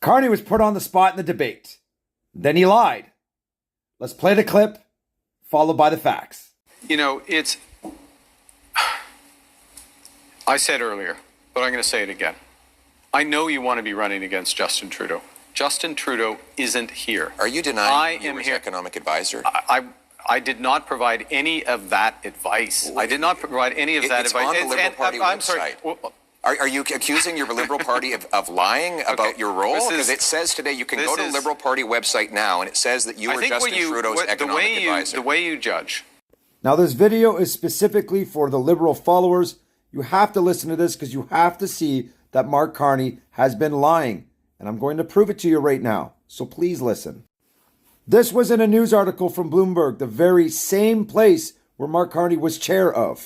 Carney was put on the spot in the debate. Then he lied. Let's play the clip, followed by the facts. You know, I said earlier, but I'm going to say it again. I know you want to be running against Justin Trudeau. Justin Trudeau isn't here. Are you denying he was economic advisor? I did not provide any of that advice. I did not provide any of that advice. It's on the Liberal Party website. Are you accusing your Liberal Party of lying about your role? Because it says today you can go to the Liberal Party website now, and it says that you were Justin Trudeau's economic advisor. The way you judge. Now, this video is specifically for the Liberal followers. You have to listen to this because you have to see that Mark Carney has been lying. And I'm going to prove it to you right now. So please listen. This was in a news article from Bloomberg, the very same place where Mark Carney was chair of.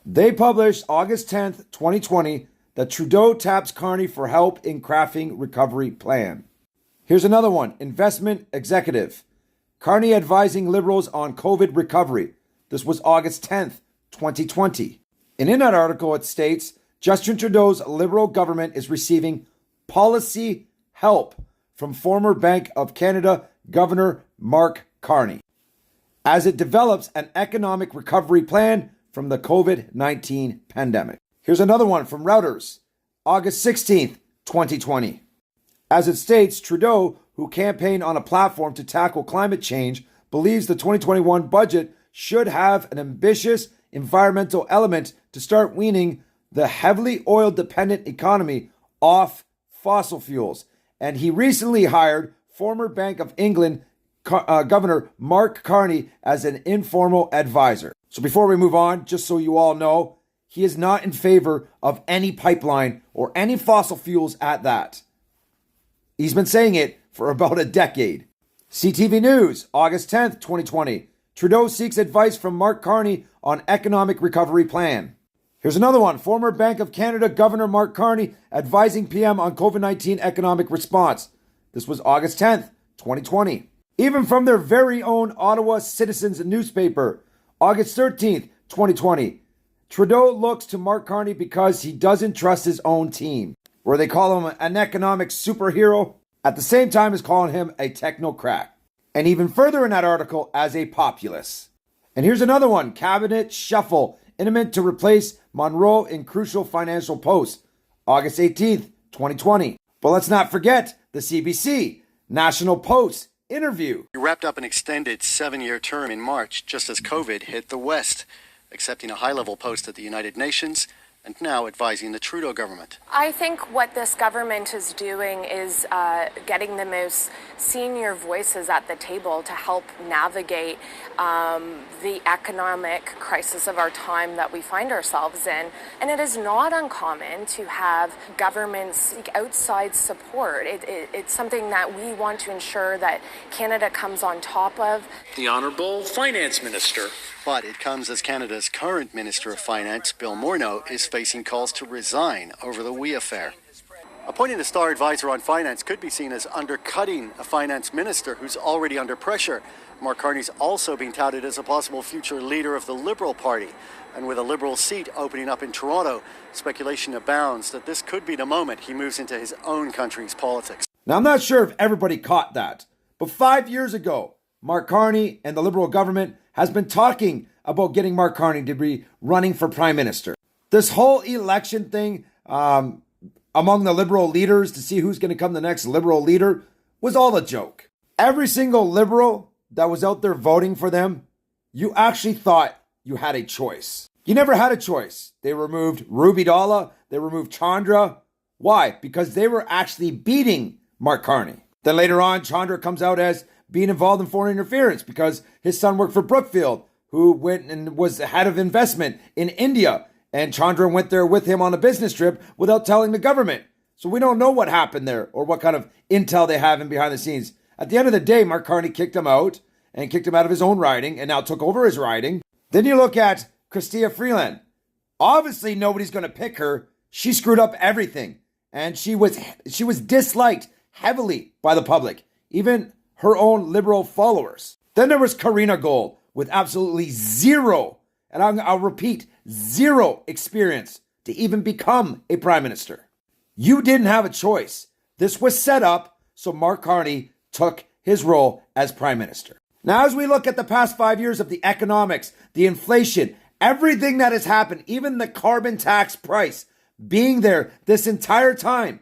They published August 10th, 2020, that Trudeau taps Carney for help in crafting recovery plan. Here's another one. Investment executive. Carney advising Liberals on COVID recovery. This was August 10th, 2020. And in that article, it states, Justin Trudeau's Liberal government is receiving policy help from former Bank of Canada Governor Mark Carney as it develops an economic recovery plan from the COVID-19 pandemic. Here's another one from Reuters, August 16th, 2020. As it states, Trudeau, who campaigned on a platform to tackle climate change, believes the 2021 budget should have an ambitious environmental element to start weaning the heavily oil-dependent economy off fossil fuels. And he recently hired former Bank of England Governor Mark Carney as an informal advisor. So before we move on, just so you all know, he is not in favor of any pipeline or any fossil fuels at that. He's been saying it for about a decade. CTV News, August 10th, 2020. Trudeau seeks advice from Mark Carney on economic recovery plan. Here's another one. Former Bank of Canada Governor Mark Carney advising PM on COVID-19 economic response. This was August 10th, 2020. Even from their very own Ottawa Citizens newspaper, August 13th, 2020. Trudeau looks to Mark Carney because he doesn't trust his own team, where they call him an economic superhero, at the same time as calling him a technocrat. And even further in that article, as a populist. And here's another one. Cabinet shuffle, imminent to replace Monroe in crucial financial posts. August 18th, 2020. But let's not forget the CBC, National Post interview. He wrapped up an extended 7-year term in March, just as COVID hit the West, accepting a high-level post at the United Nations and now advising the Trudeau government. I think what this government is doing is getting the most senior voices at the table to help navigate the economic crisis of our time that we find ourselves in. And it is not uncommon to have governments seek outside support. It's something that we want to ensure that Canada comes on top of. The Honourable Finance Minister. But it comes as Canada's current Minister of Finance, Bill Morneau, is facing calls to resign over the WE affair. Appointing a star advisor on finance could be seen as undercutting a finance minister who's already under pressure. Mark Carney's also being touted as a possible future leader of the Liberal Party. And with a Liberal seat opening up in Toronto, speculation abounds that this could be the moment he moves into his own country's politics. Now, I'm not sure if everybody caught that, but 5 years ago, Mark Carney and the Liberal government has been talking about getting Mark Carney to be running for Prime Minister. This whole election thing among the Liberal leaders to see who's going to become the next Liberal leader was all a joke. Every single Liberal that was out there voting for them, you actually thought you had a choice. You never had a choice. They removed Ruby Dalla. They removed Chandra. Why? Because they were actually beating Mark Carney. Then later on, Chandra comes out as being involved in foreign interference because his son worked for Brookfield, who went and was the head of investment in India. And Chandra went there with him on a business trip without telling the government. So we don't know what happened there or what kind of intel they have in behind the scenes. At the end of the day, Mark Carney kicked him out and kicked him out of his own riding and now took over his riding. Then you look at Chrystia Freeland. Obviously, nobody's going to pick her. She screwed up everything. And she was disliked heavily by the public. Even her own Liberal followers. Then there was Karina Gold with absolutely zero, and I'll repeat, zero experience to even become a Prime Minister. You didn't have a choice. This was set up so Mark Carney took his role as Prime Minister. Now, as we look at the past 5 years of the economics, the inflation, everything that has happened, even the carbon tax price being there this entire time,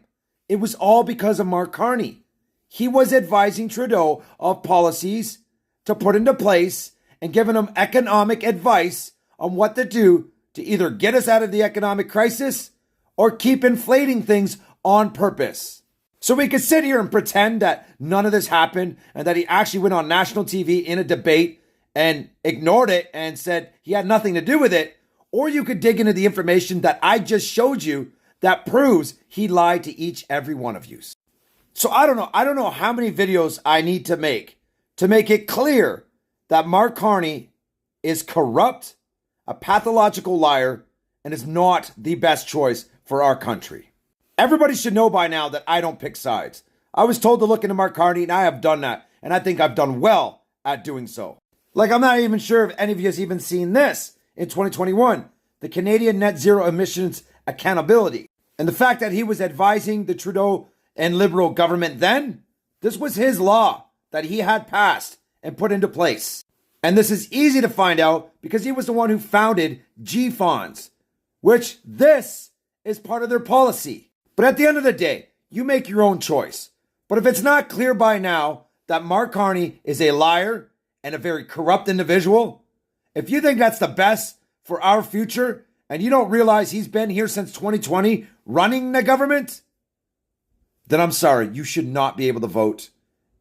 it was all because of Mark Carney. He was advising Trudeau of policies to put into place and giving him economic advice on what to do to either get us out of the economic crisis or keep inflating things on purpose. So we could sit here and pretend that none of this happened and that he actually went on national TV in a debate and ignored it and said he had nothing to do with it. Or you could dig into the information that I just showed you that proves he lied to every one of you. So I don't know how many videos I need to make it clear that Mark Carney is corrupt, a pathological liar, and is not the best choice for our country. Everybody should know by now that I don't pick sides. I was told to look into Mark Carney, and I have done that, and I think I've done well at doing so. Like, I'm not even sure if any of you has even seen this in 2021, the Canadian Net Zero Emissions Accountability. And the fact that he was advising the Trudeau and Liberal government then, this was his law that he had passed and put into place. And this is easy to find out because he was the one who founded GFonds, which this is part of their policy. But at the end of the day, you make your own choice. But if it's not clear by now that Mark Carney is a liar and a very corrupt individual, if you think that's the best for our future and you don't realize he's been here since 2020 running the government, then I'm sorry, you should not be able to vote.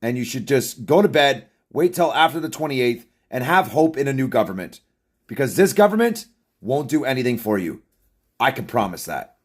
And you should just go to bed, wait till after the 28th, and have hope in a new government. Because this government won't do anything for you. I can promise that.